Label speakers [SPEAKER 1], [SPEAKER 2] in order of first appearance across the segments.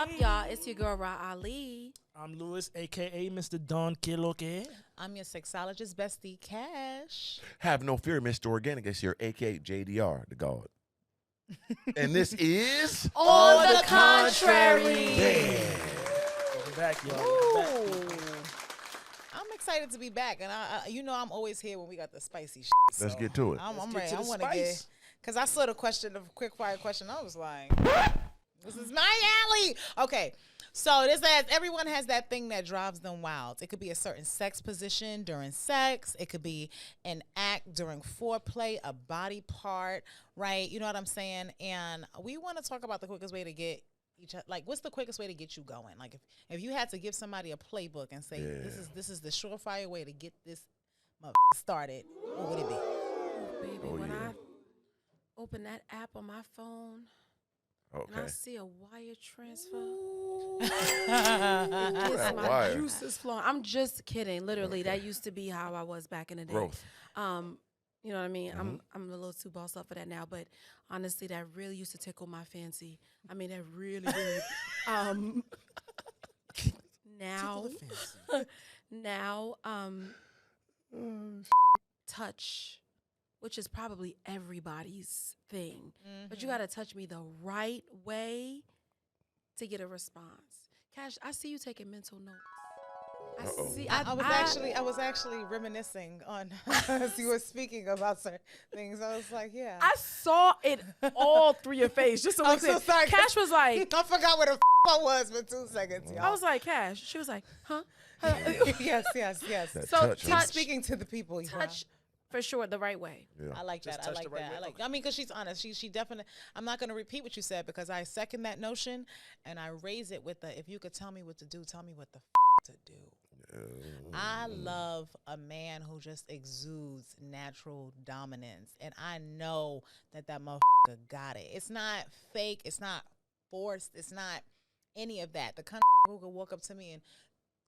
[SPEAKER 1] up, y'all? It's your girl, Ra Ali.
[SPEAKER 2] I'm Lewis, a.k.a. Mr. Don Kiloke.
[SPEAKER 3] I'm your sexologist bestie, Cash.
[SPEAKER 4] Have no fear, Mr. Organic. It's your a.k.a. JDR, the God. And this is...
[SPEAKER 1] On the contrary.
[SPEAKER 2] Welcome back, y'all.
[SPEAKER 3] I'm excited to be back, and I'm always here when we got the spicy shit.
[SPEAKER 4] Let's get to it.
[SPEAKER 3] I'm
[SPEAKER 2] Get
[SPEAKER 3] ready.
[SPEAKER 2] to
[SPEAKER 3] I
[SPEAKER 2] the
[SPEAKER 3] want to
[SPEAKER 2] spice.
[SPEAKER 3] get, because I saw the quick fire question. I was like, this is my alley. Okay. So everyone has that thing that drives them wild. It could be a certain sex position during sex. It could be an act during foreplay, a body part, right? You know what I'm saying? And we want to talk about the quickest way to get what's the quickest way to get you going? Like if you had to give somebody a playbook and say, this is the surefire way to get this started, what would it be?
[SPEAKER 1] Baby, when I open that app on my phone, and I see a wire transfer. My juices flowing. I'm just kidding. Literally, that used to be how I was back in the day.
[SPEAKER 4] Growth.
[SPEAKER 1] You know what I mean? Mm-hmm. I'm a little too bossed up for that now, but honestly, that really used to tickle my fancy. I mean, that really did. Now, touch, which is probably everybody's thing. Mm-hmm. But you got to touch me the right way to get a response. Cash, I see you taking mental notes.
[SPEAKER 3] I was actually reminiscing on as you were speaking about certain things. I was like, yeah.
[SPEAKER 1] I saw it all through your face. Just so
[SPEAKER 3] I'm so sorry.
[SPEAKER 1] Cash was like,
[SPEAKER 3] I forgot where the I was for 2 seconds, y'all.
[SPEAKER 1] I was like, Cash. She was like, huh?
[SPEAKER 3] Yes.
[SPEAKER 4] So
[SPEAKER 3] touch, speaking to the people.
[SPEAKER 1] Touch. For sure, the right way.
[SPEAKER 4] Yeah.
[SPEAKER 3] I like that. I mean, because she's honest. She definitely. I'm not going to repeat what you said because I second that notion, and I raise it with the. If you could tell me what to do, tell me what the to do. I love a man who just exudes natural dominance, and I know that motherfucker got it. It's not fake. It's not forced. It's not any of that. The kind of who could walk up to me and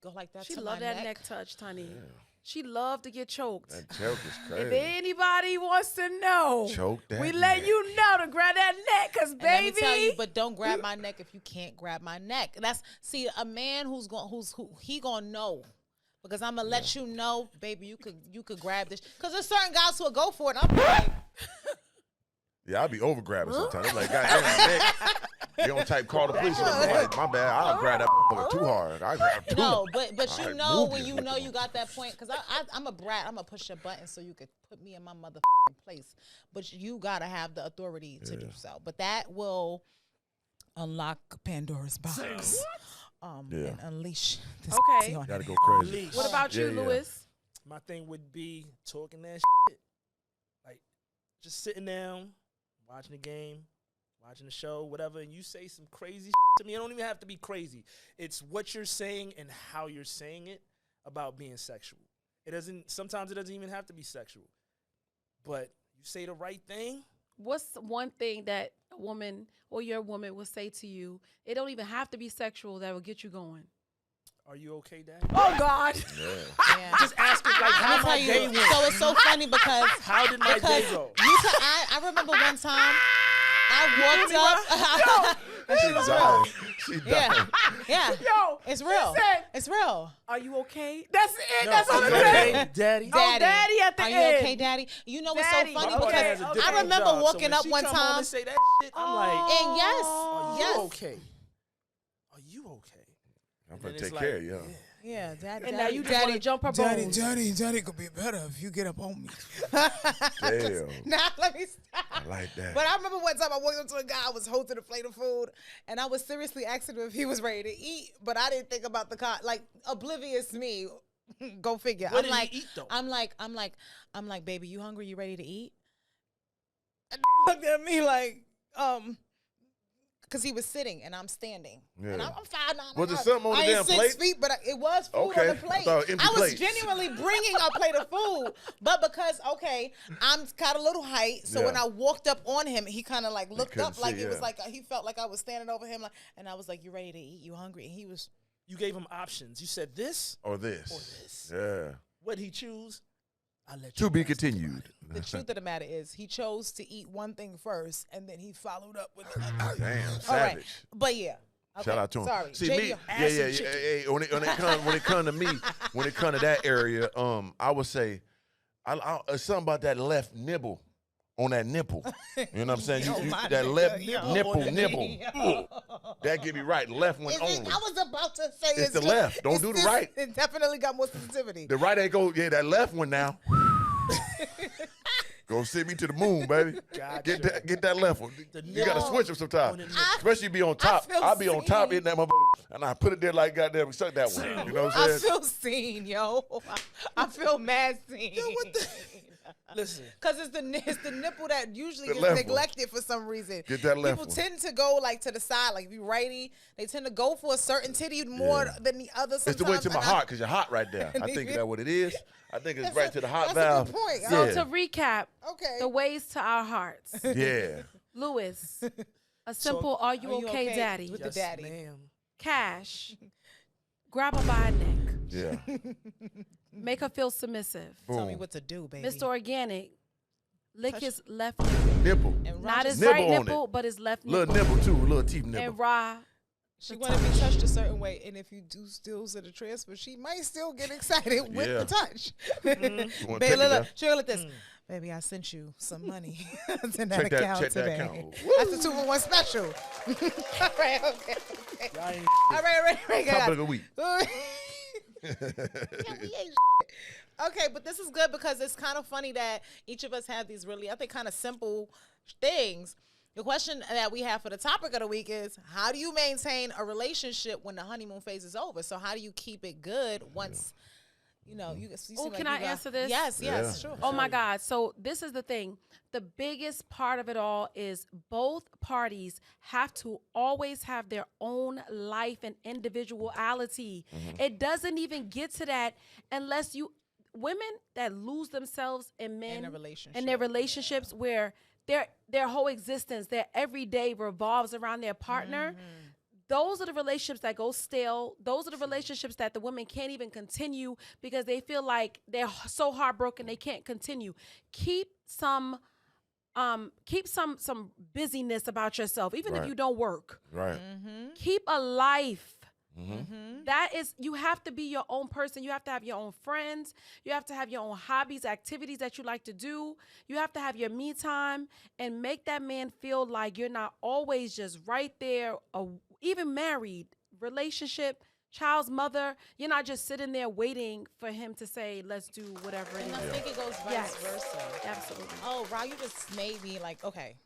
[SPEAKER 3] go like that.
[SPEAKER 1] She loved that neck touch, honey. Yeah. She loved to get choked.
[SPEAKER 4] That choke is crazy.
[SPEAKER 1] If anybody wants to know, we let
[SPEAKER 4] neck.
[SPEAKER 1] you know to grab that neck, cause baby.
[SPEAKER 3] Let me tell you, but don't grab my neck if you can't grab my neck. A man who gonna know, because I'm gonna let you know, baby. You could grab this, cause there's certain guys who will go for it. I'm like,
[SPEAKER 4] yeah, I'll be over grabbing sometimes. I'm like, goddamn, neck. You don't call the police. I'm like, my bad. I'll grab that too hard. I grab too.
[SPEAKER 3] No, but you know when you know you got that point, because I'm a brat. I'm gonna push your button so you could put me in my motherfucking place. But you gotta have the authority to do so. But that will unlock Pandora's box. And unleash this.
[SPEAKER 1] Okay.
[SPEAKER 4] Gotta go crazy.
[SPEAKER 1] What about you, Lewis?
[SPEAKER 2] My thing would be talking that shit. Like, just sitting down, watching the game, watching the show, whatever, and you say some crazy to me. It don't even have to be crazy. It's what you're saying and how you're saying it about being sexual. Sometimes it doesn't even have to be sexual. But you say the right thing.
[SPEAKER 1] What's one thing that a woman or your woman will say to you? It don't even have to be sexual that will get you going.
[SPEAKER 2] Are you okay, Daddy?
[SPEAKER 1] Oh, God.
[SPEAKER 3] Yeah.
[SPEAKER 2] Just ask it like, how my day went.
[SPEAKER 3] So it's so funny because
[SPEAKER 2] How did my day go?
[SPEAKER 3] I remember one time I walked up.
[SPEAKER 4] She died.
[SPEAKER 3] Yeah.
[SPEAKER 1] Yo,
[SPEAKER 3] It's real.
[SPEAKER 1] said,
[SPEAKER 3] It's real.
[SPEAKER 1] are you okay? That's it.
[SPEAKER 2] No,
[SPEAKER 1] That's all it
[SPEAKER 2] okay,
[SPEAKER 1] said.
[SPEAKER 2] Daddy.
[SPEAKER 1] Oh, Daddy at the
[SPEAKER 3] Are
[SPEAKER 1] end.
[SPEAKER 3] you okay, Daddy? You know what's
[SPEAKER 1] Daddy.
[SPEAKER 3] so funny
[SPEAKER 2] My mother has
[SPEAKER 3] because
[SPEAKER 2] a different
[SPEAKER 3] I remember
[SPEAKER 2] job, so
[SPEAKER 3] walking
[SPEAKER 2] when
[SPEAKER 3] up
[SPEAKER 2] she
[SPEAKER 3] one
[SPEAKER 2] come home
[SPEAKER 3] time.
[SPEAKER 2] and say that shit, I'm like,
[SPEAKER 3] And
[SPEAKER 2] are
[SPEAKER 3] yes.
[SPEAKER 2] you okay? Are you okay?
[SPEAKER 4] I'm gonna
[SPEAKER 2] And
[SPEAKER 4] take
[SPEAKER 2] it's
[SPEAKER 4] care
[SPEAKER 2] like,
[SPEAKER 4] of you.
[SPEAKER 3] Yeah, Daddy.
[SPEAKER 1] And now you just want to jump her bones.
[SPEAKER 5] Daddy could be better if you get up on me.
[SPEAKER 4] Damn.
[SPEAKER 3] Now let me stop.
[SPEAKER 4] I like that.
[SPEAKER 3] But I remember one time I walked up to a guy, I was holding a plate of food, and I was seriously asking him if he was ready to eat, but I didn't think about the like oblivious me. Go figure.
[SPEAKER 2] What did he eat, though?
[SPEAKER 3] I'm like, baby, you hungry? You ready to eat? And he looked at me like, because he was sitting and I'm standing.
[SPEAKER 4] Yeah.
[SPEAKER 3] And I'm 5'9".
[SPEAKER 4] Was it something on the
[SPEAKER 3] I
[SPEAKER 4] damn
[SPEAKER 3] ain't 6
[SPEAKER 4] plate?
[SPEAKER 3] feet, but it was food
[SPEAKER 4] Okay.
[SPEAKER 3] on the plate.
[SPEAKER 4] I thought empty
[SPEAKER 3] I was
[SPEAKER 4] plates.
[SPEAKER 3] genuinely bringing a plate of food, but because, I'm got a little height, so when
[SPEAKER 4] Yeah.
[SPEAKER 3] I walked up on him, he kind of like looked
[SPEAKER 4] couldn't
[SPEAKER 3] up like
[SPEAKER 4] see,
[SPEAKER 3] it was
[SPEAKER 4] yeah.
[SPEAKER 3] like he felt like I was standing over him, and I was like, "You ready to eat? You hungry?" And he was.
[SPEAKER 2] You gave him options. You said this
[SPEAKER 4] Or this.
[SPEAKER 2] or this.
[SPEAKER 4] Yeah.
[SPEAKER 2] What'd he choose? I'll let
[SPEAKER 4] To
[SPEAKER 2] you
[SPEAKER 4] be
[SPEAKER 2] guess.
[SPEAKER 4] continued.
[SPEAKER 3] The truth of the matter is, he chose to eat one thing first, and then he followed up with it.
[SPEAKER 4] Damn,
[SPEAKER 3] All right,
[SPEAKER 4] savage.
[SPEAKER 3] but yeah,
[SPEAKER 4] Shout out to him.
[SPEAKER 3] Sorry.
[SPEAKER 4] See
[SPEAKER 3] JD,
[SPEAKER 4] me,
[SPEAKER 3] ass
[SPEAKER 4] yeah.
[SPEAKER 3] and chicken.
[SPEAKER 4] Hey, when it come to me, when it come to that area, I would say, it's something about that left nibble on that nipple. You know what I'm saying?
[SPEAKER 3] My
[SPEAKER 4] that
[SPEAKER 3] nigga,
[SPEAKER 4] left
[SPEAKER 3] yo.
[SPEAKER 4] nibble. That get me right. Left one only.
[SPEAKER 3] I was about to say
[SPEAKER 4] It's the left. Don't do the right.
[SPEAKER 3] It definitely got more sensitivity.
[SPEAKER 4] The right ain't go. Yeah, that left one now. Go send me to the moon, baby.
[SPEAKER 2] Gotcha.
[SPEAKER 4] Get that left one. You gotta switch them sometimes. Especially be on top.
[SPEAKER 3] feel
[SPEAKER 4] I'll be on top
[SPEAKER 3] seen.
[SPEAKER 4] in that motherfucker, and I put it there like goddamn suck that one. You know what I'm
[SPEAKER 3] I
[SPEAKER 4] saying?
[SPEAKER 3] feel seen, yo. I feel mad seen.
[SPEAKER 5] Yo, what the?
[SPEAKER 2] Listen,
[SPEAKER 3] Cause it's the nipple that usually
[SPEAKER 4] The
[SPEAKER 3] gets
[SPEAKER 4] left one.
[SPEAKER 3] neglected for some reason.
[SPEAKER 4] Get that left
[SPEAKER 3] People
[SPEAKER 4] one.
[SPEAKER 3] tend to go like to the side, like if you righty, they tend to go for a certain titty more
[SPEAKER 4] Yeah.
[SPEAKER 3] than the other.
[SPEAKER 4] It's the way
[SPEAKER 3] sometimes,
[SPEAKER 4] to my
[SPEAKER 3] and
[SPEAKER 4] heart because you're hot right there. I think that's what it is. I think it's right to the heart
[SPEAKER 3] that's a
[SPEAKER 4] valve.
[SPEAKER 3] good point.
[SPEAKER 1] So
[SPEAKER 4] Yeah.
[SPEAKER 1] to recap,
[SPEAKER 3] Okay.
[SPEAKER 1] the ways to our hearts.
[SPEAKER 4] Yeah.
[SPEAKER 1] Lewis, a simple "Are you okay, Daddy?"
[SPEAKER 3] With
[SPEAKER 2] yes,
[SPEAKER 3] the daddy.
[SPEAKER 2] ma'am.
[SPEAKER 1] Cash, grab her by a neck,
[SPEAKER 4] Yeah.
[SPEAKER 1] make her feel submissive.
[SPEAKER 3] Tell me
[SPEAKER 4] Boom.
[SPEAKER 3] what to do, baby.
[SPEAKER 1] Mr. Organic, lick
[SPEAKER 3] Touch-
[SPEAKER 1] his left nipple,
[SPEAKER 4] Nipple.
[SPEAKER 3] And
[SPEAKER 1] not his
[SPEAKER 4] Nibble
[SPEAKER 1] right
[SPEAKER 4] on it.
[SPEAKER 1] nipple, but his left
[SPEAKER 4] Little
[SPEAKER 1] nipple.
[SPEAKER 4] nibble too. Little teeth nibble.
[SPEAKER 1] And Ra,
[SPEAKER 3] She want to be touched a certain way, and if you do still to the transfer, she might still get excited with
[SPEAKER 4] Yeah.
[SPEAKER 3] the touch.
[SPEAKER 4] You wanna
[SPEAKER 3] Baby,
[SPEAKER 4] take it
[SPEAKER 3] look,
[SPEAKER 4] there?
[SPEAKER 3] she'll look this. Baby, I sent you some money to that
[SPEAKER 4] Check that-
[SPEAKER 3] account
[SPEAKER 4] check that
[SPEAKER 3] today.
[SPEAKER 4] account.
[SPEAKER 3] That's the 2-for-1 special. All right, okay.
[SPEAKER 2] Y'all ain't
[SPEAKER 3] All right.
[SPEAKER 4] Top of the week.
[SPEAKER 3] Yeah, we ain't okay, but this is good because it's kind of funny that each of us have these really, I think, kind of simple things. The question that we have for the topic of the week is, how do you maintain a relationship when the honeymoon phase is over? So how do you keep it good once, you seem
[SPEAKER 1] Oh,
[SPEAKER 3] like
[SPEAKER 1] can
[SPEAKER 3] you
[SPEAKER 1] I answer this?
[SPEAKER 3] Yes,
[SPEAKER 4] Yeah.
[SPEAKER 3] sure.
[SPEAKER 1] oh my God. So this is the thing. The biggest part of it all is both parties have to always have their own life and individuality. It doesn't even get to that unless women that lose themselves in men
[SPEAKER 3] In a relationship.
[SPEAKER 1] in their relationships where their whole existence, their everyday revolves around their partner. Those are the relationships that go stale. Those are the relationships that the women can't even continue because they feel like they're so heartbroken they can't continue. Keep some busyness about yourself, even if
[SPEAKER 4] Right.
[SPEAKER 1] you don't work.
[SPEAKER 4] Right.
[SPEAKER 1] Keep a life.
[SPEAKER 4] Mm-hmm.
[SPEAKER 1] That is, you have to be your own person. You have to have your own friends. You have to have your own hobbies, activities that you like to do. You have to have your me time and make that man feel like you're not always just right there, even married, relationship, child's mother. You're not just sitting there waiting for him to say, let's do whatever it
[SPEAKER 3] And
[SPEAKER 1] is.
[SPEAKER 3] I think it goes vice
[SPEAKER 1] Yes.
[SPEAKER 3] versa.
[SPEAKER 1] Absolutely.
[SPEAKER 3] Oh, Ra, you just made me like, okay.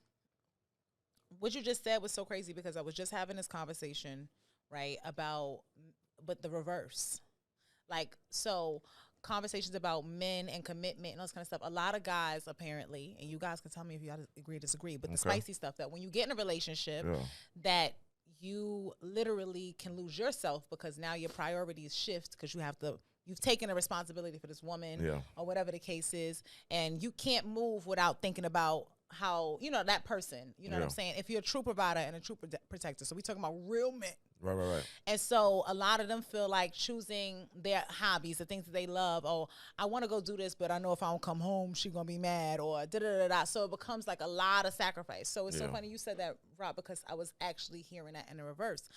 [SPEAKER 3] What you just said was so crazy because I was just having this conversation, right, but the reverse. Like, so conversations about men and commitment and all this kind of stuff. A lot of guys, apparently, and you guys can tell me if you agree or disagree, but the spicy stuff that when you get in a relationship,
[SPEAKER 4] Yeah.
[SPEAKER 3] that you literally can lose yourself because now your priorities shift because you've taken a responsibility for this woman
[SPEAKER 4] Yeah.
[SPEAKER 3] or whatever the case is, and you can't move without thinking about how, that person, you know what
[SPEAKER 4] Yeah.
[SPEAKER 3] I'm saying? If you're a true provider and a true protector. So we talking about real men.
[SPEAKER 4] Right.
[SPEAKER 3] And so a lot of them feel like choosing their hobbies, the things that they love. Oh, I want to go do this, but I know if I don't come home, she's going to be mad or da-da-da-da. So it becomes like a lot of sacrifice. So it's so
[SPEAKER 4] Yeah.
[SPEAKER 3] funny you said that, Rob, because I was actually hearing that in the reverse.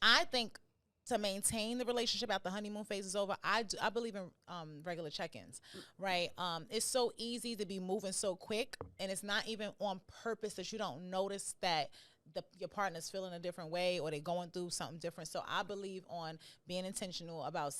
[SPEAKER 3] I think to maintain the relationship after the honeymoon phase is over, I believe in regular check-ins, right? It's so easy to be moving so quick, and it's not even on purpose that you don't notice that your partner's feeling a different way or they're going through something different. So I believe on being intentional about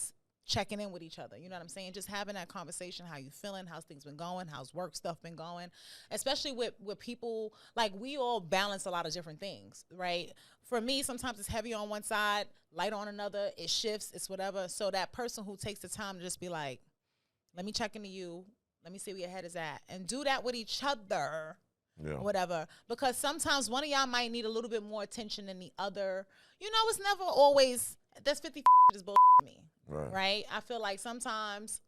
[SPEAKER 3] checking in with each other. You know what I'm saying? Just having that conversation. How you feeling? How's things been going? How's work stuff been going? Especially with people, like we all balance a lot of different things, right? For me, sometimes it's heavy on one side, light on another. It shifts. It's whatever. So that person who takes the time to just be like, let me check into you. Let me see where your head is at. And do that with each other.
[SPEAKER 4] Yeah.
[SPEAKER 3] Whatever, because sometimes one of y'all might need a little bit more attention than the other. It's never always that's 50 is bullshit to me, right? I feel like sometimes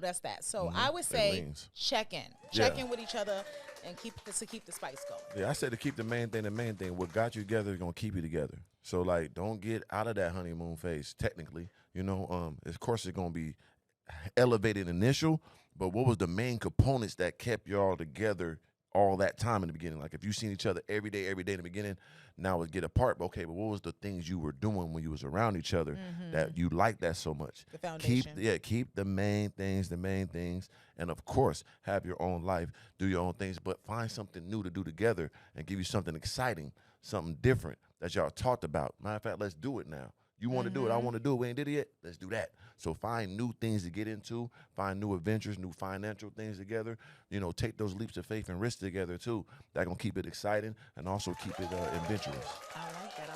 [SPEAKER 3] that's that. So I would say check in with each other and keep the spice going.
[SPEAKER 4] Yeah, I said to keep the main thing. What got you together is gonna keep you together. So like, don't get out of that honeymoon phase. Technically, of course it's gonna be elevated initial, but what was the main components that kept y'all together all that time in the beginning. Like if you seen each other every day in the beginning, now it's get apart. But okay, but what was the things you were doing when you was around each other that you liked that so much?
[SPEAKER 3] The foundation.
[SPEAKER 4] Keep the main things, and of course have your own life, do your own things, but find something new to do together and give you something exciting, something different that y'all talked about. Matter of fact, let's do it now. You want to do it, I want to do it. We ain't did it yet. Let's do that. So find new things to get into, find new adventures, new financial things together. You know, take those leaps of faith and risks together too. That gonna keep it exciting and also keep it adventurous.
[SPEAKER 3] I like that.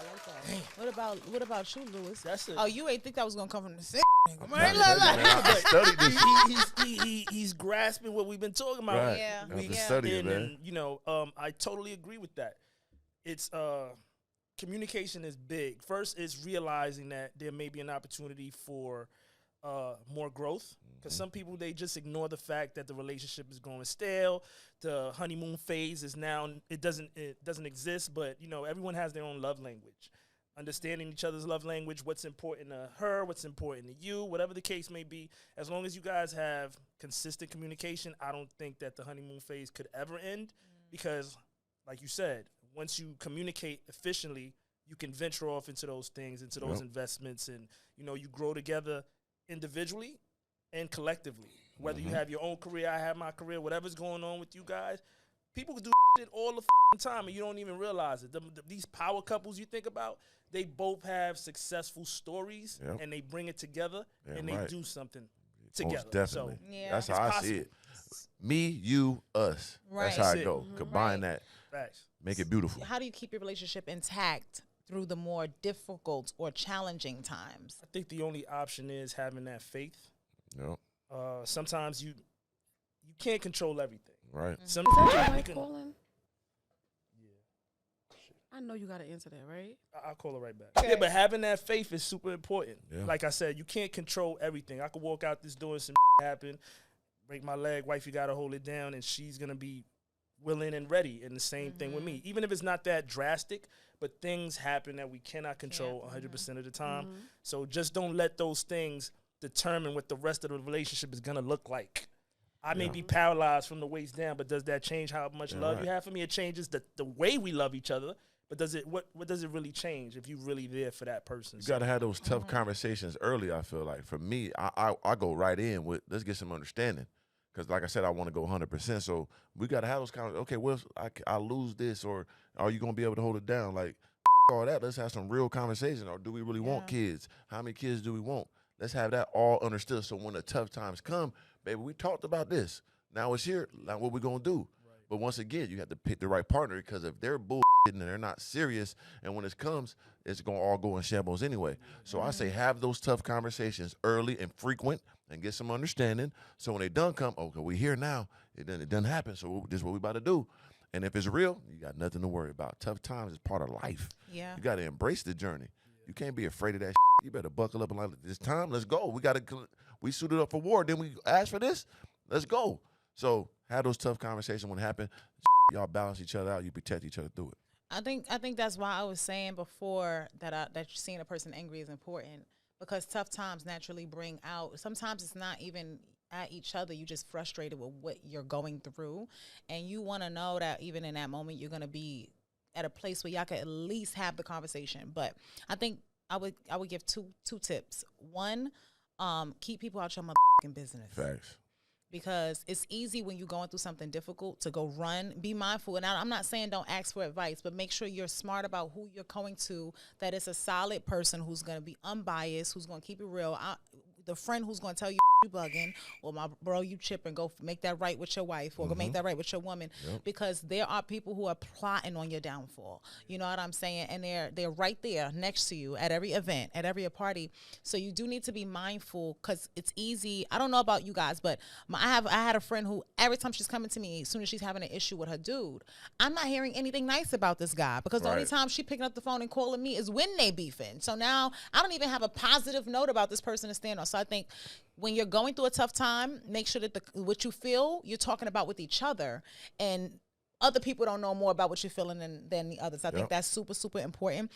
[SPEAKER 3] What about you, Lewis?
[SPEAKER 2] That's it.
[SPEAKER 3] Oh, you ain't think that was gonna come from the sick nigga.
[SPEAKER 4] Man, I studied this.
[SPEAKER 2] He's grasping what we've been talking about.
[SPEAKER 4] Right.
[SPEAKER 3] Yeah.
[SPEAKER 4] I have to
[SPEAKER 3] Yeah.
[SPEAKER 4] study it, man.
[SPEAKER 2] And you know, I totally agree with that. It's communication is big. First is realizing that there may be an opportunity for more growth, because some people, they just ignore the fact that the relationship is going stale. The honeymoon phase is now, it doesn't exist. But you know, everyone has their own love language. Understanding each other's love language, what's important to her, what's important to you, whatever the case may be. As long as you guys have consistent communication, I don't think that the honeymoon phase could ever end, because like you said, once you communicate efficiently, you can venture off into those things, into those investments, and you know, you grow together individually and collectively. Whether you have your own career, I have my career, whatever's going on with you guys, people can do shit all the time and you don't even realize it. These power couples you think about, they both have successful stories and they bring it together and they do something together.
[SPEAKER 4] Most definitely.
[SPEAKER 3] So, yeah.
[SPEAKER 4] That's how
[SPEAKER 2] It's
[SPEAKER 4] I
[SPEAKER 2] possible.
[SPEAKER 4] see it. Me, you, us.
[SPEAKER 3] Right.
[SPEAKER 4] That's how
[SPEAKER 2] That's
[SPEAKER 4] it
[SPEAKER 2] it.
[SPEAKER 4] go. Combine that.
[SPEAKER 2] Facts.
[SPEAKER 4] Make it beautiful.
[SPEAKER 3] How do you keep your relationship intact through the more difficult or challenging times?
[SPEAKER 2] I think the only option is having that faith.
[SPEAKER 4] Yep.
[SPEAKER 2] Sometimes you can't control everything.
[SPEAKER 4] Right.
[SPEAKER 2] Some
[SPEAKER 1] Is that
[SPEAKER 2] you
[SPEAKER 1] your wife
[SPEAKER 2] can-
[SPEAKER 1] calling? I know you got to answer that, right?
[SPEAKER 2] I'll call her right back.
[SPEAKER 3] Okay.
[SPEAKER 2] Yeah, but having that faith is super important.
[SPEAKER 4] Yeah.
[SPEAKER 2] Like I said, you can't control everything. I could walk out this door and some happen, break my leg, wife, you got to hold it down, and she's going to be willing and ready. And the same thing with me. Even if it's not that drastic, but things happen that we cannot control 100% of the time. So just don't let those things determine what the rest of the relationship is going to look like. I may be paralyzed from the waist down, but does that change how much love you have for me? It changes the way we love each other. But does it what does it really change if you're really there for that person?
[SPEAKER 4] You got to have those tough conversations early, I feel like. For me, I go right in with, let's get some understanding. Because like I said, I want to go 100%. So we got to have those conversations. Okay, what if I lose this? Or are you going to be able to hold it down? Like, all that. Let's have some real conversation. Or do we really want kids? How many kids do we want? Let's have that all understood. So when the tough times come, baby, we talked about this. Now it's here. Now what we going to do? But once again, you have to pick the right partner, because if they're bullshitting and they're not serious, and when it comes, it's going to all go in shambles anyway. So I say have those tough conversations early and frequent and get some understanding. So when they done come, okay, we here now. It doesn't happen. So this is what we about to do. And if it's real, you got nothing to worry about. Tough times is part of life.
[SPEAKER 3] Yeah.
[SPEAKER 4] You got to embrace the journey. You can't be afraid of that. You better buckle up and like, this time, let's go. We suited up for war. Then we asked for this. Let's go. So have those tough conversations when it happen. Y'all balance each other out. You protect each other through it.
[SPEAKER 3] I think that's why I was saying before that seeing a person angry is important, because tough times naturally bring out. Sometimes it's not even at each other. You just frustrated with what you're going through, and you want to know that even in that moment you're gonna be at a place where y'all can at least have the conversation. But I think I would give two tips. One, keep people out your motherfucking business.
[SPEAKER 4] Facts.
[SPEAKER 3] Because it's easy when you're going through something difficult to go run. Be mindful. And I'm not saying don't ask for advice, but make sure you're smart about who you're going to, that it's a solid person who's going to be unbiased, who's going to keep it real. The friend who's going to tell you you bugging, or my bro, you chipping, go make that right with your wife, or go make that right with your woman. Because there are people who are plotting on your downfall. You know what I'm saying? And they're right there next to you at every event, at every party. So you do need to be mindful, because it's easy. I don't know about you guys, but I had a friend who every time she's coming to me, as soon as she's having an issue with her dude, I'm not hearing anything nice about this guy, because the only time she picking up the phone and calling me is when they beefing. So now I don't even have a positive note about this person to stand on. So I think when you're going through a tough time, make sure that what you feel, you're talking about with each other, and other people don't know more about what you're feeling than the others. I think that's super, super important.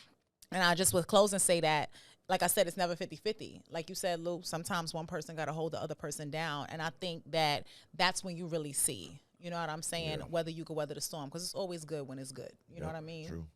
[SPEAKER 3] And I just would close and say that, like I said, it's never 50-50. Like you said, Lou, sometimes one person got to hold the other person down. And I think that's when you really see, You know what I'm saying?
[SPEAKER 4] Yeah.
[SPEAKER 3] Whether you can weather the storm, because it's always good when it's good. You know what I mean?
[SPEAKER 4] True.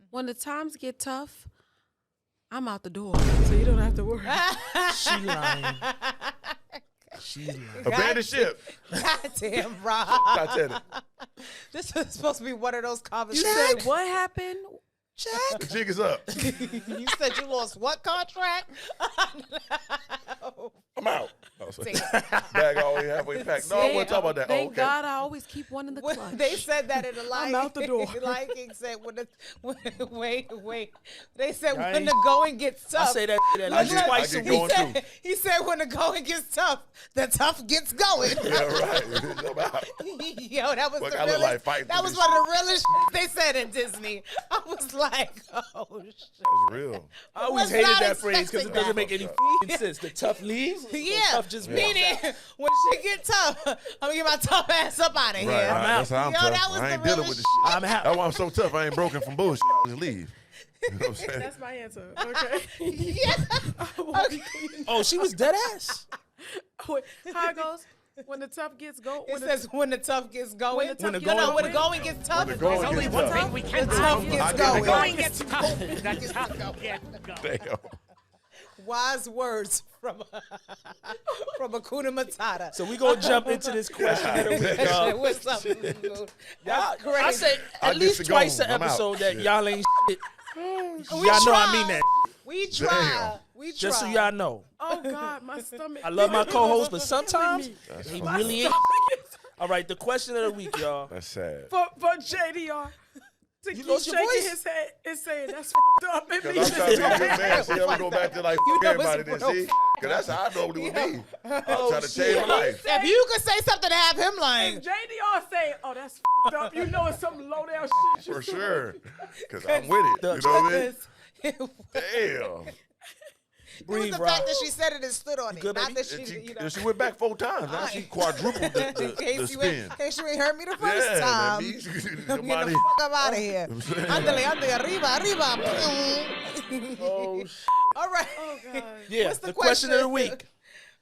[SPEAKER 1] When the times get tough, I'm out the door, so you don't have to worry.
[SPEAKER 2] She lying. She's lying.
[SPEAKER 4] Abandon ship.
[SPEAKER 3] Goddamn, Rob.
[SPEAKER 4] Titanic.
[SPEAKER 3] This is supposed to be one of those
[SPEAKER 1] You
[SPEAKER 3] conversations.
[SPEAKER 1] said what happened?
[SPEAKER 3] Check.
[SPEAKER 4] The jig is up.
[SPEAKER 3] You said you lost what contract? No.
[SPEAKER 4] I'm out. Oh, sorry. Bag all the way halfway packed. No, I want to talk about that.
[SPEAKER 1] Thank
[SPEAKER 4] Oh, okay.
[SPEAKER 1] God I always keep one in the clutch.
[SPEAKER 3] They said that in the Lion
[SPEAKER 1] out the door.
[SPEAKER 3] Lion King said wait. They said
[SPEAKER 2] Y'all
[SPEAKER 3] when
[SPEAKER 2] ain't-
[SPEAKER 3] the going gets
[SPEAKER 2] I
[SPEAKER 3] tough.
[SPEAKER 2] say that at
[SPEAKER 4] I
[SPEAKER 2] least
[SPEAKER 4] get-
[SPEAKER 2] twice
[SPEAKER 4] I
[SPEAKER 2] a
[SPEAKER 4] get
[SPEAKER 2] week.
[SPEAKER 4] going too.
[SPEAKER 3] He said when the going gets tough, the tough gets going.
[SPEAKER 4] Yeah, right. I'm out.
[SPEAKER 3] Yo, that was
[SPEAKER 4] Look,
[SPEAKER 3] the
[SPEAKER 4] I look
[SPEAKER 3] realest.
[SPEAKER 4] like fighting
[SPEAKER 3] That
[SPEAKER 4] through
[SPEAKER 3] was
[SPEAKER 4] this
[SPEAKER 3] one of the realest they said in Disney. I was like, oh shit.
[SPEAKER 4] That's real.
[SPEAKER 2] I always
[SPEAKER 3] Was
[SPEAKER 2] hated
[SPEAKER 3] not
[SPEAKER 2] that phrase because it doesn't make any
[SPEAKER 4] expecting
[SPEAKER 2] f***ing sense. The tough leaves. or
[SPEAKER 3] Yeah,
[SPEAKER 2] tough just
[SPEAKER 3] meaning when shit get tough, I'm gonna get my tough ass up out of here.
[SPEAKER 4] Right,
[SPEAKER 2] I'm out.
[SPEAKER 4] That's how I'm
[SPEAKER 3] Yo,
[SPEAKER 4] tough.
[SPEAKER 3] that was
[SPEAKER 4] I ain't
[SPEAKER 3] the
[SPEAKER 4] dealing with
[SPEAKER 3] realest
[SPEAKER 4] this shit.
[SPEAKER 2] I'm out.
[SPEAKER 4] That's why I'm so tough. I ain't broken from bullshit. I just leave. You know what I'm saying?
[SPEAKER 1] That's my answer. Okay.
[SPEAKER 3] Yeah. Okay.
[SPEAKER 2] Oh, she was dead ass.
[SPEAKER 1] Wait, how it goes? When the tough gets going.
[SPEAKER 3] It says when the tough gets going.
[SPEAKER 1] When the
[SPEAKER 3] You know,
[SPEAKER 2] going-
[SPEAKER 3] when the going gets tough.
[SPEAKER 4] When the going
[SPEAKER 3] it's
[SPEAKER 4] gets
[SPEAKER 3] only
[SPEAKER 4] tough.
[SPEAKER 3] one thing we can do. The tough
[SPEAKER 4] I
[SPEAKER 3] gets
[SPEAKER 4] get the
[SPEAKER 3] going.
[SPEAKER 4] Damn.
[SPEAKER 3] Wise words from Hakuna Matata.
[SPEAKER 2] So we gonna jump into this question of the week, y'all.
[SPEAKER 3] What's up, dude?
[SPEAKER 2] Y'all,
[SPEAKER 3] That's crazy.
[SPEAKER 2] I say
[SPEAKER 4] I
[SPEAKER 2] at
[SPEAKER 4] get
[SPEAKER 2] least
[SPEAKER 4] to
[SPEAKER 2] twice
[SPEAKER 4] go.
[SPEAKER 2] an
[SPEAKER 4] I'm out.
[SPEAKER 2] episode that
[SPEAKER 4] Shit.
[SPEAKER 2] y'all ain't shit.
[SPEAKER 3] We
[SPEAKER 2] Y'all know I
[SPEAKER 3] try.
[SPEAKER 2] mean that.
[SPEAKER 3] We try.
[SPEAKER 4] Damn.
[SPEAKER 3] We try.
[SPEAKER 2] Just so y'all know.
[SPEAKER 1] Oh God, my stomach.
[SPEAKER 2] I love my co-hosts, but sometimes they really ain't. All right, the question of the week, y'all.
[SPEAKER 4] That's sad.
[SPEAKER 1] for JDR to keep
[SPEAKER 2] lost your
[SPEAKER 1] shaking
[SPEAKER 2] voice?
[SPEAKER 1] his head and saying that's fucked up. It
[SPEAKER 4] Because I'm
[SPEAKER 1] means
[SPEAKER 4] trying to be a
[SPEAKER 1] it's
[SPEAKER 4] good man. See, I'm going to go back to like,
[SPEAKER 3] You know it's
[SPEAKER 4] everybody then,
[SPEAKER 3] real.
[SPEAKER 4] see? Because that's how I normally would be. I'm
[SPEAKER 3] Oh,
[SPEAKER 4] trying to change my life.
[SPEAKER 3] If you could say something to have him like,
[SPEAKER 1] JDR saying, "Oh, that's fucked up." You know it's some low down shit.
[SPEAKER 4] For sure. Because I'm with it. You know what I mean? Damn.
[SPEAKER 3] it was
[SPEAKER 2] Breathe,
[SPEAKER 3] the
[SPEAKER 2] Rob.
[SPEAKER 3] fact that she said it and stood on it.
[SPEAKER 2] good,
[SPEAKER 3] Not
[SPEAKER 2] baby?
[SPEAKER 3] that
[SPEAKER 4] And
[SPEAKER 3] she,
[SPEAKER 4] she,
[SPEAKER 3] you know.
[SPEAKER 4] and she went back 4 times. Now she quadrupled the
[SPEAKER 3] in case you
[SPEAKER 4] spin.
[SPEAKER 3] ain't, in case you ain't heard me the first
[SPEAKER 4] Yeah,
[SPEAKER 3] time.
[SPEAKER 4] man.
[SPEAKER 3] I'm getting the fuck up out of here. Andale, arriba.
[SPEAKER 2] Oh, shit.
[SPEAKER 3] All right.
[SPEAKER 1] Oh God.
[SPEAKER 2] Yeah,
[SPEAKER 3] What's the
[SPEAKER 2] the question of the
[SPEAKER 3] question?
[SPEAKER 2] week.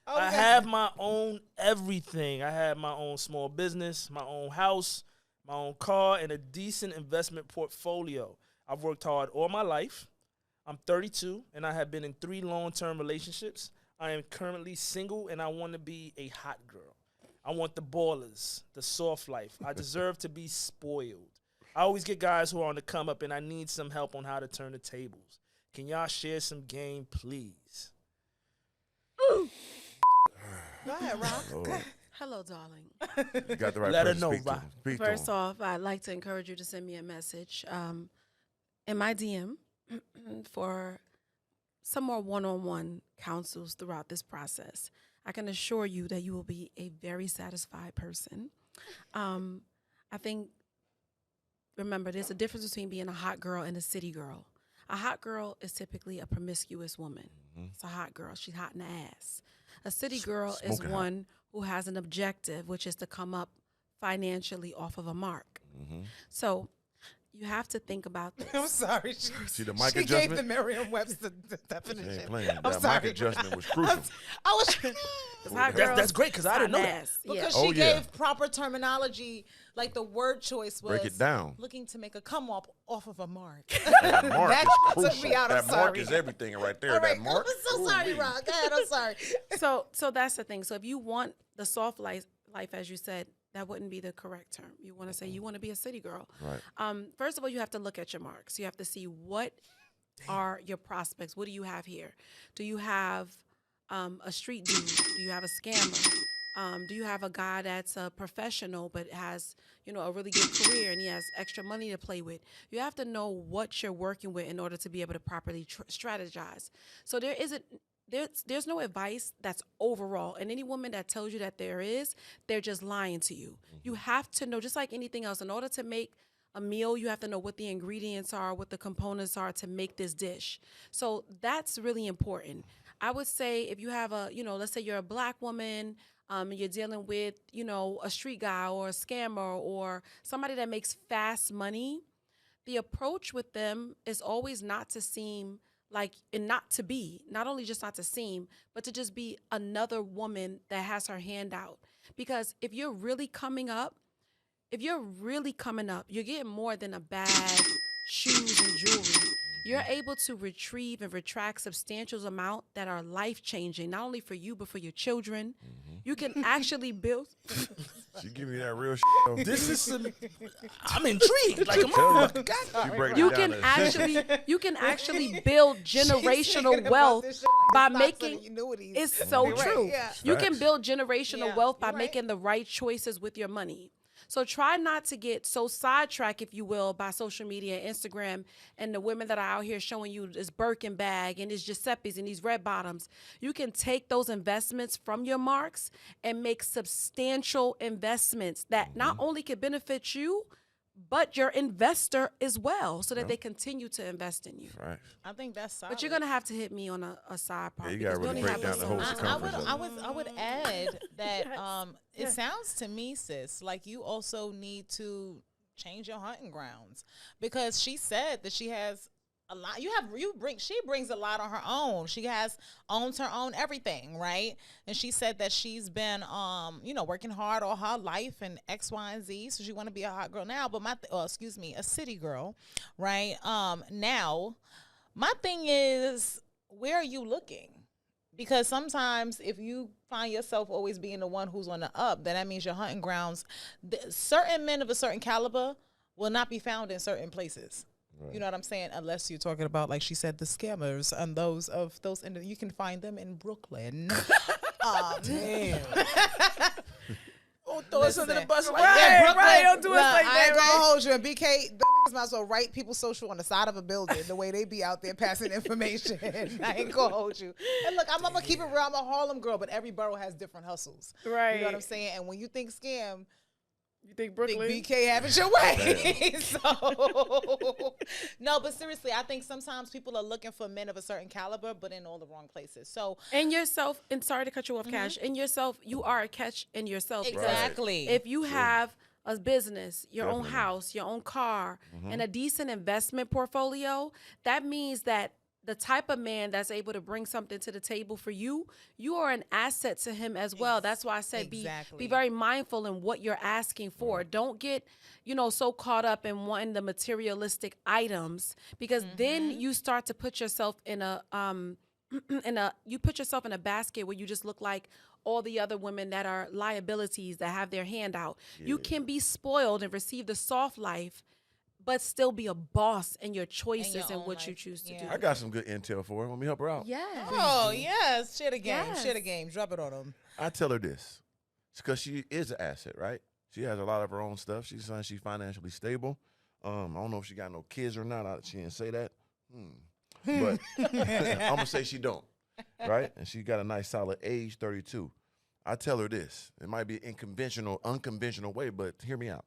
[SPEAKER 2] I
[SPEAKER 3] Okay.
[SPEAKER 2] have my own everything. I have my own small business, my own house, my own car, and a decent investment portfolio. I've worked hard all my life. I'm 32, and I have been in 3 long-term relationships. I am currently single, and I want to be a hot girl. I want the ballers, the soft life. I deserve to be spoiled. I always get guys who are on the come up, and I need some help on how to turn the tables. Can y'all share some game, please?
[SPEAKER 3] Go ahead, Rob.
[SPEAKER 4] Lord,
[SPEAKER 1] Hello, darling.
[SPEAKER 4] you got the right
[SPEAKER 2] Let her
[SPEAKER 4] person
[SPEAKER 2] know,
[SPEAKER 4] to speak to
[SPEAKER 2] Rob.
[SPEAKER 4] him. Speak to
[SPEAKER 1] First
[SPEAKER 4] him.
[SPEAKER 1] off, I'd like to encourage you to send me a message in my DM for some more one-on-one counsels throughout this process. I can assure you that you will be a very satisfied person. I think, remember, there's a difference between being a hot girl and a city girl. A hot girl is typically a promiscuous woman. It's a hot girl. She's hot in the ass. A city girl is
[SPEAKER 4] smoking hot.
[SPEAKER 1] one who has an objective, which is to come up financially off of a mark. So you have to think about this.
[SPEAKER 3] I'm sorry.
[SPEAKER 4] See the mic
[SPEAKER 3] She gave
[SPEAKER 4] adjustment?
[SPEAKER 3] the Merriam-Webster
[SPEAKER 4] She
[SPEAKER 3] definition.
[SPEAKER 4] ain't playing.
[SPEAKER 3] I'm
[SPEAKER 4] That
[SPEAKER 3] sorry.
[SPEAKER 4] mic adjustment was crucial.
[SPEAKER 3] I was
[SPEAKER 1] Hot
[SPEAKER 2] That's
[SPEAKER 1] girls,
[SPEAKER 2] great because I didn't know
[SPEAKER 1] hot
[SPEAKER 2] that.
[SPEAKER 1] ass.
[SPEAKER 3] because
[SPEAKER 1] Yeah.
[SPEAKER 3] she
[SPEAKER 4] Oh, yeah.
[SPEAKER 3] gave proper terminology. Like the word choice was
[SPEAKER 4] Break it down.
[SPEAKER 3] looking to make a come up off of a mark.
[SPEAKER 4] That mark
[SPEAKER 3] That
[SPEAKER 4] is
[SPEAKER 3] took
[SPEAKER 4] crucial.
[SPEAKER 3] me out. I'm
[SPEAKER 4] That mark
[SPEAKER 3] sorry.
[SPEAKER 4] is everything right there.
[SPEAKER 3] All right,
[SPEAKER 4] That mark.
[SPEAKER 3] I'm so sorry,
[SPEAKER 4] Ooh-wee.
[SPEAKER 3] Rob. Go ahead. I'm sorry.
[SPEAKER 1] So that's the thing. So if you want the soft life, as you said, that wouldn't be the correct term. You want to say you want to be a city girl.
[SPEAKER 4] Right.
[SPEAKER 1] First of all, you have to look at your marks. You have to see what are your prospects. What do you have here? Do you have a street dude? Do you have a scammer? Do you have a guy that's a professional but has, a really good career and he has extra money to play with? You have to know what you're working with in order to be able to properly strategize. So there isn't there's no advice that's overall, and any woman that tells you that there is, they're just lying to you. You have to know, just like anything else, in order to make a meal, you have to know what the ingredients are, what the components are to make this dish. So that's really important. I would say if you have let's say you're a black woman, and you're dealing with, a street guy or a scammer or somebody that makes fast money, the approach with them is always not to seem like, and not to be, not only just not to seem, but to just be another woman that has her hand out. Because if you're really coming up, you're getting more than a bag, shoes, and jewelry. You're able to retrieve and retract substantial amount that are life-changing, not only for you, but for your children. You can actually build.
[SPEAKER 4] She give me that real shit. Though.
[SPEAKER 2] This is I'm intrigued. Like a motherfucker.
[SPEAKER 4] She break it
[SPEAKER 1] You
[SPEAKER 4] down
[SPEAKER 1] you can actually build generational wealth by making. It's so
[SPEAKER 3] You're right,
[SPEAKER 1] true.
[SPEAKER 3] yeah.
[SPEAKER 1] You can build generational
[SPEAKER 3] Yeah,
[SPEAKER 1] wealth by
[SPEAKER 3] you're right.
[SPEAKER 1] making the right choices with your money. So try not to get so sidetracked, if you will, by social media, Instagram, and the women that are out here showing you this Birkin bag and these Giuseppe's and these red bottoms. You can take those investments from your marks and make substantial investments that not only can benefit you, but your investor as well, so that they continue to invest in you.
[SPEAKER 4] Right.
[SPEAKER 3] I think that's solid.
[SPEAKER 1] But you're gonna have to hit me on a side part.
[SPEAKER 4] Yeah, you
[SPEAKER 1] because
[SPEAKER 4] gotta
[SPEAKER 1] we
[SPEAKER 4] really
[SPEAKER 1] only
[SPEAKER 4] break
[SPEAKER 1] have
[SPEAKER 4] down
[SPEAKER 1] us
[SPEAKER 4] the
[SPEAKER 1] so
[SPEAKER 4] whole
[SPEAKER 1] much.
[SPEAKER 4] circumference.
[SPEAKER 3] I would add that
[SPEAKER 1] Yes.
[SPEAKER 3] it sounds to me, sis, like you also need to change your hunting grounds, because she said that she has a lot. She brings a lot on her own. She owns her own everything, right? And she said that she's been working hard all her life and X, Y, and Z. So she want to be a hot girl now, but a city girl, right? Now, my thing is, where are you looking? Because sometimes if you find yourself always being the one who's on the up, then that means your hunting grounds, certain men of a certain caliber will not be found in certain places. Right. You know what I'm saying? Unless you're talking about, like she said, the scammers and you can find them in Brooklyn.
[SPEAKER 2] Damn. Don't throw us under the bus like
[SPEAKER 3] Yeah,
[SPEAKER 2] that.
[SPEAKER 3] Brooklyn,
[SPEAKER 1] right, don't do us like
[SPEAKER 3] I
[SPEAKER 1] that,
[SPEAKER 3] ain't gonna
[SPEAKER 1] right?
[SPEAKER 3] hold you. And BK, might as well write people's social on the side of a building the way they be out there passing information. I ain't gonna hold you. And look, I'm gonna keep it real. I'm a Harlem girl, but every borough has different hustles.
[SPEAKER 1] Right.
[SPEAKER 3] You know what I'm saying? And when you think scam,
[SPEAKER 1] You think Brooklyn?
[SPEAKER 3] think BK have it your way. So, no, but seriously, I think sometimes people are looking for men of a certain caliber, but in all the wrong places. So,
[SPEAKER 1] And yourself, and sorry to cut you off, Cash. In yourself, you are a catch in yourself. because
[SPEAKER 3] exactly.
[SPEAKER 1] If you have a business, your own
[SPEAKER 4] Definitely.
[SPEAKER 1] house, your own car, and a decent investment portfolio, that means that the type of man that's able to bring something to the table for you, you are an asset to him as well. That's why I said
[SPEAKER 3] Exactly.
[SPEAKER 1] be very mindful in what you're asking for. Don't get, so caught up in wanting the materialistic items, because then you start to put yourself in a basket where you just look like all the other women that are liabilities that have their hand out. You can be spoiled and receive the soft life, but still be a boss in your choices and
[SPEAKER 3] own
[SPEAKER 1] what you
[SPEAKER 3] life.
[SPEAKER 1] choose to
[SPEAKER 3] Yeah.
[SPEAKER 1] do.
[SPEAKER 4] I got some good intel for her. Let me help her out.
[SPEAKER 1] Yes.
[SPEAKER 3] Oh, yes. Share the game.
[SPEAKER 1] Yes.
[SPEAKER 3] Share the game. Drop it on them.
[SPEAKER 4] I tell her this. It's because she is an asset, right? She has a lot of her own stuff. She's financially stable. I don't know if she got no kids or not. She didn't say that. But I'm going to say she don't, right? And she got a nice solid age, 32. I tell her this. It might be unconventional way, but hear me out.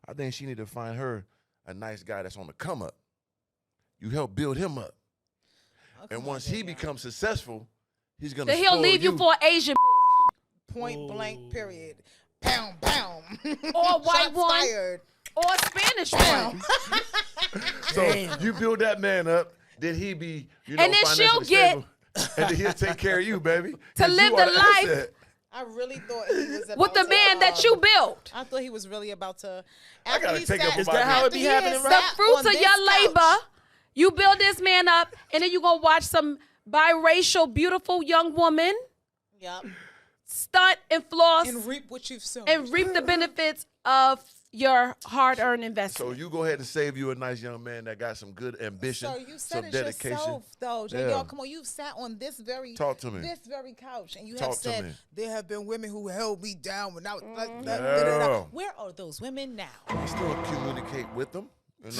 [SPEAKER 4] I think she need to find her a nice guy that's on the come up. You help build him up. And once he becomes successful, he's going to
[SPEAKER 1] Then he'll leave you for an Asian
[SPEAKER 3] Point blank, period. Pound, pound.
[SPEAKER 1] or white
[SPEAKER 3] Shots
[SPEAKER 1] one
[SPEAKER 3] fired.
[SPEAKER 1] or a Spanish one.
[SPEAKER 4] So you build that man up, then he be,
[SPEAKER 1] And then she'll
[SPEAKER 4] financially
[SPEAKER 1] get-
[SPEAKER 4] stable, and then he'll take care of you, baby.
[SPEAKER 1] To
[SPEAKER 4] 'Cause
[SPEAKER 1] live
[SPEAKER 4] you are
[SPEAKER 1] the life
[SPEAKER 4] asset.
[SPEAKER 3] I really thought he was about
[SPEAKER 1] With the
[SPEAKER 3] to,
[SPEAKER 1] man that you built.
[SPEAKER 3] I thought he was really about to.
[SPEAKER 4] I gotta
[SPEAKER 3] he
[SPEAKER 4] take
[SPEAKER 3] sat-
[SPEAKER 4] up
[SPEAKER 2] Is
[SPEAKER 4] my
[SPEAKER 2] that how it
[SPEAKER 3] after
[SPEAKER 2] be
[SPEAKER 3] he
[SPEAKER 2] happening,
[SPEAKER 3] had
[SPEAKER 2] right?
[SPEAKER 1] The
[SPEAKER 3] sat
[SPEAKER 1] fruits
[SPEAKER 3] on
[SPEAKER 1] of
[SPEAKER 3] this
[SPEAKER 1] your
[SPEAKER 3] couch.
[SPEAKER 1] labor. You build this man up, and then you gonna watch some biracial, beautiful young woman
[SPEAKER 3] Yep.
[SPEAKER 1] stunt and floss
[SPEAKER 3] And reap what you've sown.
[SPEAKER 1] and reap the benefits of your hard-earned investment.
[SPEAKER 4] So you go ahead and save you a nice young man that got some good ambition,
[SPEAKER 3] So you said
[SPEAKER 4] some
[SPEAKER 3] it
[SPEAKER 4] dedication.
[SPEAKER 3] yourself, though.
[SPEAKER 4] Yeah.
[SPEAKER 3] Y'all, come on, you've sat on this very
[SPEAKER 4] Talk to me.
[SPEAKER 3] this very couch, and you
[SPEAKER 4] Talk
[SPEAKER 3] have
[SPEAKER 4] to
[SPEAKER 3] said
[SPEAKER 4] me.
[SPEAKER 3] there have been women who held me down when I was
[SPEAKER 4] Yeah.
[SPEAKER 3] Where are those women now?
[SPEAKER 4] I still communicate with them, but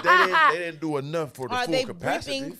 [SPEAKER 4] they didn't do enough for the
[SPEAKER 3] Are
[SPEAKER 4] full
[SPEAKER 3] they
[SPEAKER 4] capacity.
[SPEAKER 3] reaping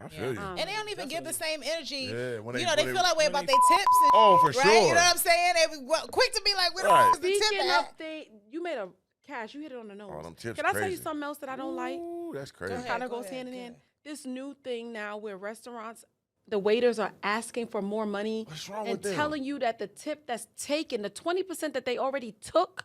[SPEAKER 4] I feel you.
[SPEAKER 3] And they don't even give the same energy.
[SPEAKER 4] Yeah, when
[SPEAKER 3] they
[SPEAKER 4] when
[SPEAKER 3] feel that way
[SPEAKER 2] when
[SPEAKER 3] about
[SPEAKER 2] they-
[SPEAKER 3] their tips. And
[SPEAKER 4] Oh, for
[SPEAKER 3] right?
[SPEAKER 4] sure.
[SPEAKER 3] You know what I'm saying? They be quick to be like, "Where the
[SPEAKER 4] Right.
[SPEAKER 3] fuck is the tip
[SPEAKER 1] Speaking
[SPEAKER 3] at?"
[SPEAKER 1] of things, you made a Cash. You hit it on the nose.
[SPEAKER 4] Oh, them tips
[SPEAKER 1] Can I tell you
[SPEAKER 4] crazy.
[SPEAKER 1] something else that I don't like?
[SPEAKER 4] Ooh, that's crazy.
[SPEAKER 3] ahead.
[SPEAKER 1] Kind of
[SPEAKER 3] go
[SPEAKER 1] goes
[SPEAKER 3] ahead,
[SPEAKER 1] hand in
[SPEAKER 3] go
[SPEAKER 1] hand.
[SPEAKER 3] ahead.
[SPEAKER 1] This new thing now where restaurants, the waiters are asking for more money
[SPEAKER 4] What's wrong
[SPEAKER 1] and
[SPEAKER 4] with them?
[SPEAKER 1] telling you that the tip that's taken, the 20% that they already took,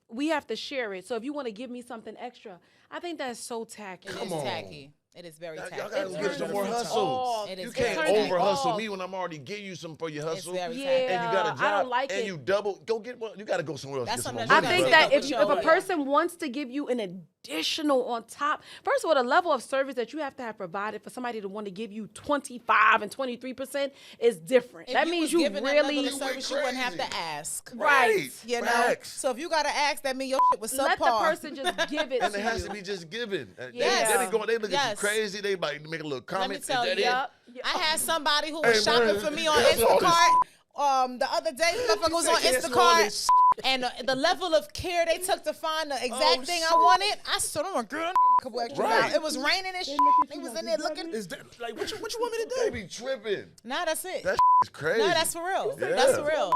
[SPEAKER 1] we have to share it. So if you want to give me something extra, I think that's so tacky.
[SPEAKER 3] It
[SPEAKER 4] Come
[SPEAKER 3] is
[SPEAKER 4] on.
[SPEAKER 3] tacky. It is very
[SPEAKER 4] Y'all
[SPEAKER 3] tacky.
[SPEAKER 4] gotta
[SPEAKER 1] It
[SPEAKER 4] get
[SPEAKER 1] turns
[SPEAKER 4] some more
[SPEAKER 1] me
[SPEAKER 4] hustle.
[SPEAKER 1] off.
[SPEAKER 3] It
[SPEAKER 4] You
[SPEAKER 3] is
[SPEAKER 4] can't
[SPEAKER 3] very
[SPEAKER 1] tacky.
[SPEAKER 4] over hustle
[SPEAKER 1] Off.
[SPEAKER 4] me when I'm already getting you something for your
[SPEAKER 3] It's
[SPEAKER 4] hustle.
[SPEAKER 3] very
[SPEAKER 1] Yeah,
[SPEAKER 3] tacky.
[SPEAKER 4] And you got a
[SPEAKER 1] I
[SPEAKER 4] job,
[SPEAKER 1] don't like
[SPEAKER 4] and
[SPEAKER 1] it.
[SPEAKER 4] you double. Go get one. You got to go somewhere else.
[SPEAKER 3] That's
[SPEAKER 4] to get some
[SPEAKER 3] something
[SPEAKER 4] more
[SPEAKER 3] that
[SPEAKER 1] I
[SPEAKER 3] you
[SPEAKER 4] money,
[SPEAKER 3] gotta
[SPEAKER 1] think
[SPEAKER 4] brother.
[SPEAKER 3] take
[SPEAKER 1] that
[SPEAKER 3] up
[SPEAKER 1] if
[SPEAKER 3] with
[SPEAKER 1] a
[SPEAKER 3] your-
[SPEAKER 1] person wants to give you an additional on top, first of all, the level of service that you have to have provided for somebody to want to give you 25 and 23% is different.
[SPEAKER 3] If
[SPEAKER 1] that
[SPEAKER 3] you
[SPEAKER 1] means
[SPEAKER 3] was
[SPEAKER 1] you
[SPEAKER 3] giving that
[SPEAKER 1] really
[SPEAKER 3] level of service, you wouldn't have
[SPEAKER 4] crazy.
[SPEAKER 3] to ask.
[SPEAKER 1] right.
[SPEAKER 3] You know.
[SPEAKER 4] Facts.
[SPEAKER 3] So if you gotta ask, that means your shit was subpar.
[SPEAKER 1] Let the person just give it
[SPEAKER 4] And
[SPEAKER 1] to
[SPEAKER 4] it has
[SPEAKER 1] you.
[SPEAKER 4] to be just given.
[SPEAKER 3] Yes.
[SPEAKER 4] They look at you
[SPEAKER 3] Yes.
[SPEAKER 4] crazy. They like make a little
[SPEAKER 3] Let me
[SPEAKER 4] comment.
[SPEAKER 3] tell
[SPEAKER 4] Is that
[SPEAKER 3] you,
[SPEAKER 4] it?
[SPEAKER 3] I had somebody who was
[SPEAKER 4] Hey,
[SPEAKER 3] shopping
[SPEAKER 4] man,
[SPEAKER 3] for me on
[SPEAKER 4] cancel all this.
[SPEAKER 3] Instacart. The other day, the motherfucker was on
[SPEAKER 2] cancel all
[SPEAKER 3] Instacart,
[SPEAKER 2] this
[SPEAKER 3] and the level of care they took to find the exact
[SPEAKER 2] Oh,
[SPEAKER 3] thing
[SPEAKER 2] shit.
[SPEAKER 3] I wanted, I said, "Oh my girl, a couple extra
[SPEAKER 4] Right.
[SPEAKER 3] dollars." It was raining and shit. He was in there looking.
[SPEAKER 2] Is that like what you want me to
[SPEAKER 4] They
[SPEAKER 2] do?
[SPEAKER 4] be tripping.
[SPEAKER 3] Nah, that's it.
[SPEAKER 4] That is crazy.
[SPEAKER 3] No, that's for real.
[SPEAKER 4] Yeah.
[SPEAKER 3] That's for real.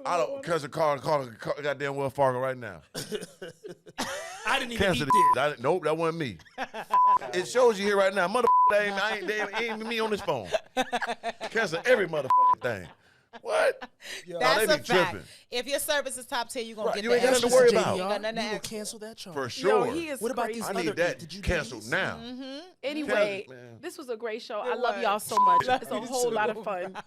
[SPEAKER 4] I don't cancel call goddamn Wells Fargo right now.
[SPEAKER 2] I didn't even
[SPEAKER 4] Cancel
[SPEAKER 2] eat
[SPEAKER 4] this.
[SPEAKER 2] this.
[SPEAKER 4] Nope, that wasn't me. It shows you here right now, they ain't me on this phone. Cancel every motherfucking thing. What?
[SPEAKER 3] That's
[SPEAKER 4] they
[SPEAKER 3] a
[SPEAKER 4] be
[SPEAKER 3] fact.
[SPEAKER 4] tripping.
[SPEAKER 3] If your service is top tier, you gonna
[SPEAKER 4] Right,
[SPEAKER 3] get
[SPEAKER 4] you
[SPEAKER 3] the
[SPEAKER 4] ain't got
[SPEAKER 3] extra.
[SPEAKER 4] nothing to worry
[SPEAKER 3] You
[SPEAKER 4] about.
[SPEAKER 3] ain't got nothing to
[SPEAKER 2] You will
[SPEAKER 3] ask.
[SPEAKER 2] cancel that charge.
[SPEAKER 4] For sure.
[SPEAKER 1] Yo, he is
[SPEAKER 2] What about
[SPEAKER 1] crazy.
[SPEAKER 2] these
[SPEAKER 4] I
[SPEAKER 2] other
[SPEAKER 4] need that
[SPEAKER 2] Did you do
[SPEAKER 4] canceled
[SPEAKER 2] these?
[SPEAKER 4] now.
[SPEAKER 1] Anyway,
[SPEAKER 4] Man.
[SPEAKER 1] this was a great show.
[SPEAKER 3] It
[SPEAKER 1] I love
[SPEAKER 3] was.
[SPEAKER 1] y'all so much.
[SPEAKER 3] Love
[SPEAKER 1] It's a
[SPEAKER 3] you
[SPEAKER 1] whole
[SPEAKER 3] too.
[SPEAKER 1] lot of fun.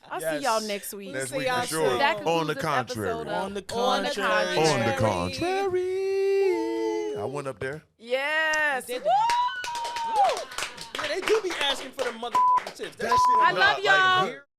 [SPEAKER 1] I'll see
[SPEAKER 2] Yes.
[SPEAKER 1] y'all next week.
[SPEAKER 4] Next
[SPEAKER 3] see
[SPEAKER 4] week
[SPEAKER 3] y'all
[SPEAKER 4] for sure.
[SPEAKER 3] soon.
[SPEAKER 1] That
[SPEAKER 4] On
[SPEAKER 1] concludes
[SPEAKER 4] the
[SPEAKER 1] this
[SPEAKER 4] contrary.
[SPEAKER 1] episode of
[SPEAKER 2] On the
[SPEAKER 3] On the
[SPEAKER 2] contrary.
[SPEAKER 4] On the
[SPEAKER 3] contrary.
[SPEAKER 4] contrary. I went up there.
[SPEAKER 1] Yes.
[SPEAKER 3] did
[SPEAKER 1] Woo!
[SPEAKER 2] Yeah, they do be asking for the motherfucking tips.
[SPEAKER 4] That shit
[SPEAKER 1] I
[SPEAKER 4] not
[SPEAKER 1] love
[SPEAKER 4] like
[SPEAKER 1] y'all.
[SPEAKER 4] here.